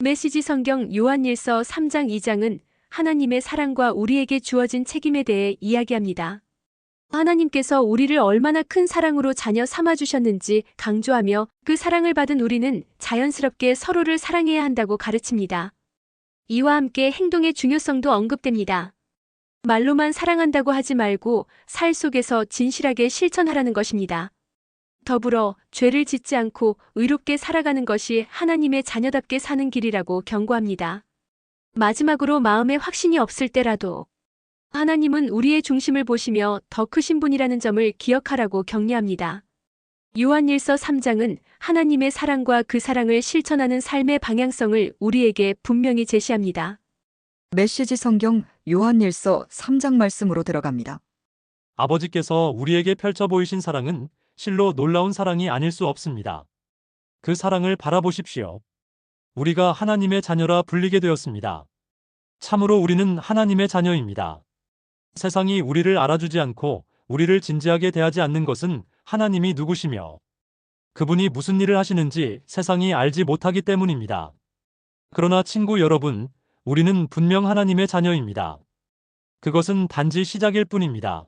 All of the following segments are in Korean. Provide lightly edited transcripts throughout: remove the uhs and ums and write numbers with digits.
메시지 성경 요한일서 3장 2장은 하나님의 사랑과 우리에게 주어진 책임에 대해 이야기합니다. 하나님께서 우리를 얼마나 큰 사랑으로 자녀 삼아주셨는지 강조하며 그 사랑을 받은 우리는 자연스럽게 서로를 사랑해야 한다고 가르칩니다. 이와 함께 행동의 중요성도 언급됩니다. 말로만 사랑한다고 하지 말고 살 속에서 진실하게 실천하라는 것입니다. 더불어 죄를 짓지 않고 의롭게 살아가는 것이 하나님의 자녀답게 사는 길이라고 경고합니다. 마지막으로 마음에 확신이 없을 때라도 하나님은 우리의 중심을 보시며 더 크신 분이라는 점을 기억하라고 격려합니다. 요한일서 3장은 하나님의 사랑과 그 사랑을 실천하는 삶의 방향성을 우리에게 분명히 제시합니다. 메시지 성경 요한일서 3장 말씀으로 들어갑니다. 아버지께서 우리에게 펼쳐 보이신 사랑은 실로 놀라운 사랑이 아닐 수 없습니다. 그 사랑을 바라보십시오. 우리가 하나님의 자녀라 불리게 되었습니다. 참으로 우리는 하나님의 자녀입니다. 세상이 우리를 알아주지 않고 우리를 진지하게 대하지 않는 것은 하나님이 누구시며 그분이 무슨 일을 하시는지 세상이 알지 못하기 때문입니다. 그러나 친구 여러분, 우리는 분명 하나님의 자녀입니다. 그것은 단지 시작일 뿐입니다.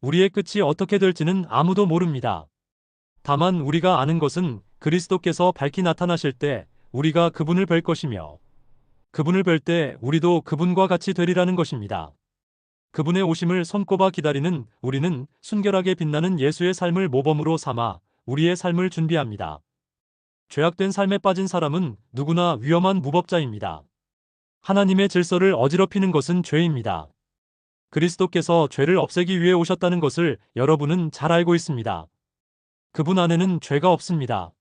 우리의 끝이 어떻게 될지는 아무도 모릅니다. 다만 우리가 아는 것은 그리스도께서 밝히 나타나실 때 우리가 그분을 뵐 것이며 그분을 뵐 때 우리도 그분과 같이 되리라는 것입니다. 그분의 오심을 손꼽아 기다리는 우리는 순결하게 빛나는 예수의 삶을 모범으로 삼아 우리의 삶을 준비합니다. 죄악된 삶에 빠진 사람은 누구나 위험한 무법자입니다. 하나님의 질서를 어지럽히는 것은 죄입니다. 그리스도께서 죄를 없애기 위해 오셨다는 것을 여러분은 잘 알고 있습니다. 그분 안에는 죄가 없습니다.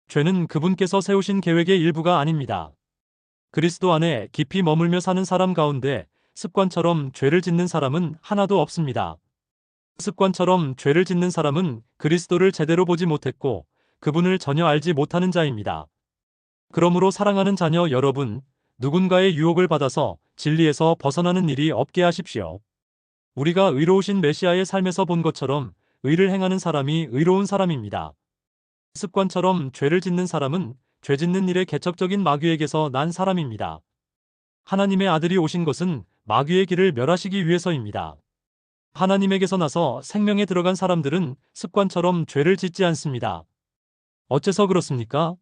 죄는 그분께서 세우신 계획의 일부가 아닙니다. 그리스도 안에 깊이 머물며 사는 사람 가운데 습관처럼 죄를 짓는 사람은 하나도 없습니다. 습관처럼 죄를 짓는 사람은 그리스도를 제대로 보지 못했고 그분을 전혀 알지 못하는 자입니다. 그러므로 사랑하는 자녀 여러분, 누군가의 유혹을 받아서 진리에서 벗어나는 일이 없게 하십시오. 우리가 의로우신 메시아의 삶에서 본 것처럼 의를 행하는 사람이 의로운 사람입니다. 습관처럼 죄를 짓는 사람은 죄 짓는 일의 개척적인 마귀에게서 난 사람입니다. 하나님의 아들이 오신 것은 마귀의 길을 멸하시기 위해서입니다. 하나님에게서 나서 생명에 들어간 사람들은 습관처럼 죄를 짓지 않습니다. 어째서 그렇습니까?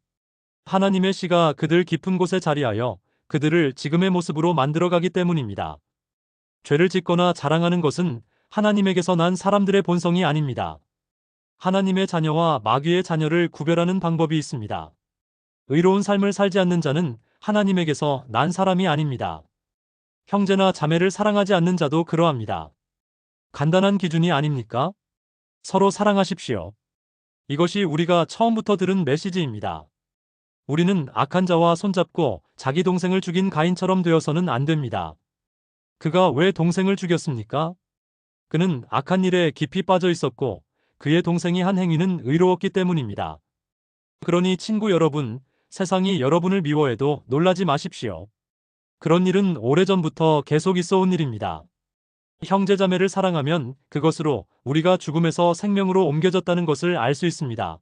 하나님의 씨가 그들 깊은 곳에 자리하여 그들을 지금의 모습으로 만들어가기 때문입니다. 죄를 짓거나 자랑하는 것은 하나님에게서 난 사람들의 본성이 아닙니다. 하나님의 자녀와 마귀의 자녀를 구별하는 방법이 있습니다. 의로운 삶을 살지 않는 자는 하나님에게서 난 사람이 아닙니다. 형제나 자매를 사랑하지 않는 자도 그러합니다. 간단한 기준이 아닙니까? 서로 사랑하십시오. 이것이 우리가 처음부터 들은 메시지입니다. 우리는 악한 자와 손잡고 자기 동생을 죽인 가인처럼 되어서는 안 됩니다. 그가 왜 동생을 죽였습니까? 그는 악한 일에 깊이 빠져 있었고 그의 동생이 한 행위는 의로웠기 때문입니다. 그러니 친구 여러분, 세상이 여러분을 미워해도 놀라지 마십시오. 그런 일은 오래전부터 계속 있어 온 일입니다. 형제자매를 사랑하면 그것으로 우리가 죽음에서 생명으로 옮겨졌다는 것을 알 수 있습니다.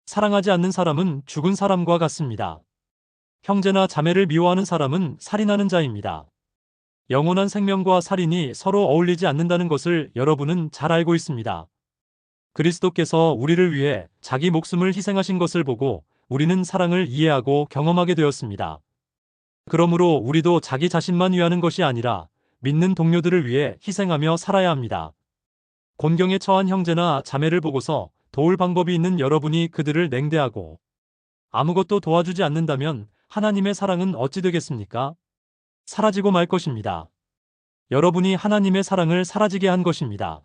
사랑하지 않는 사람은 죽은 사람과 같습니다. 형제나 자매를 미워하는 사람은 살인하는 자입니다. 영원한 생명과 살인이 서로 어울리지 않는다는 것을 여러분은 잘 알고 있습니다. 그리스도께서 우리를 위해 자기 목숨을 희생하신 것을 보고 우리는 사랑을 이해하고 경험하게 되었습니다. 그러므로 우리도 자기 자신만 위하는 것이 아니라 믿는 동료들을 위해 희생하며 살아야 합니다. 곤경에 처한 형제나 자매를 보고서 도울 방법이 있는 여러분이 그들을 냉대하고 아무것도 도와주지 않는다면 하나님의 사랑은 어찌 되겠습니까? 사라지고 말 것입니다. 여러분이 하나님의 사랑을 사라지게 한 것입니다.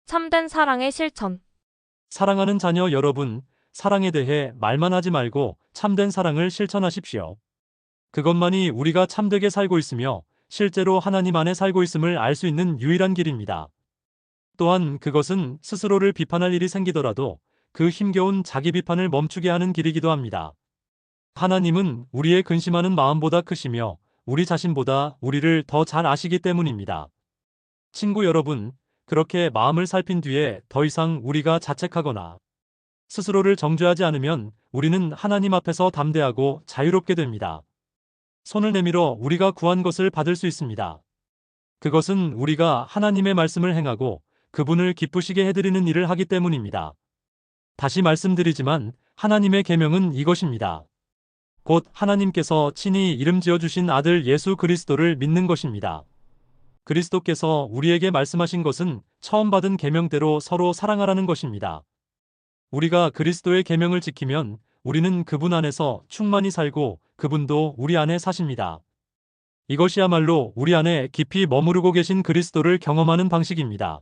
참된 사랑의 실천. 사랑하는 자녀 여러분, 사랑에 대해 말만 하지 말고 참된 사랑을 실천하십시오. 그것만이 우리가 참되게 살고 있으며 실제로 하나님 안에 살고 있음을 알 수 있는 유일한 길입니다. 또한 그것은 스스로를 비판할 일이 생기더라도 그 힘겨운 자기 비판을 멈추게 하는 길이기도 합니다. 하나님은 우리의 근심하는 마음보다 크시며 우리 자신보다 우리를 더 잘 아시기 때문입니다. 친구 여러분, 그렇게 마음을 살핀 뒤에 더 이상 우리가 자책하거나 스스로를 정죄하지 않으면 우리는 하나님 앞에서 담대하고 자유롭게 됩니다. 손을 내밀어 우리가 구한 것을 받을 수 있습니다. 그것은 우리가 하나님의 말씀을 행하고 그분을 기쁘시게 해드리는 일을 하기 때문입니다. 다시 말씀드리지만 하나님의 계명은 이것입니다. 곧 하나님께서 친히 이름 지어주신 아들 예수 그리스도를 믿는 것입니다. 그리스도께서 우리에게 말씀하신 것은 처음 받은 계명대로 서로 사랑하라는 것입니다. 우리가 그리스도의 계명을 지키면 우리는 그분 안에서 충만히 살고 그분도 우리 안에 사십니다. 이것이야말로 우리 안에 깊이 머무르고 계신 그리스도를 경험하는 방식입니다.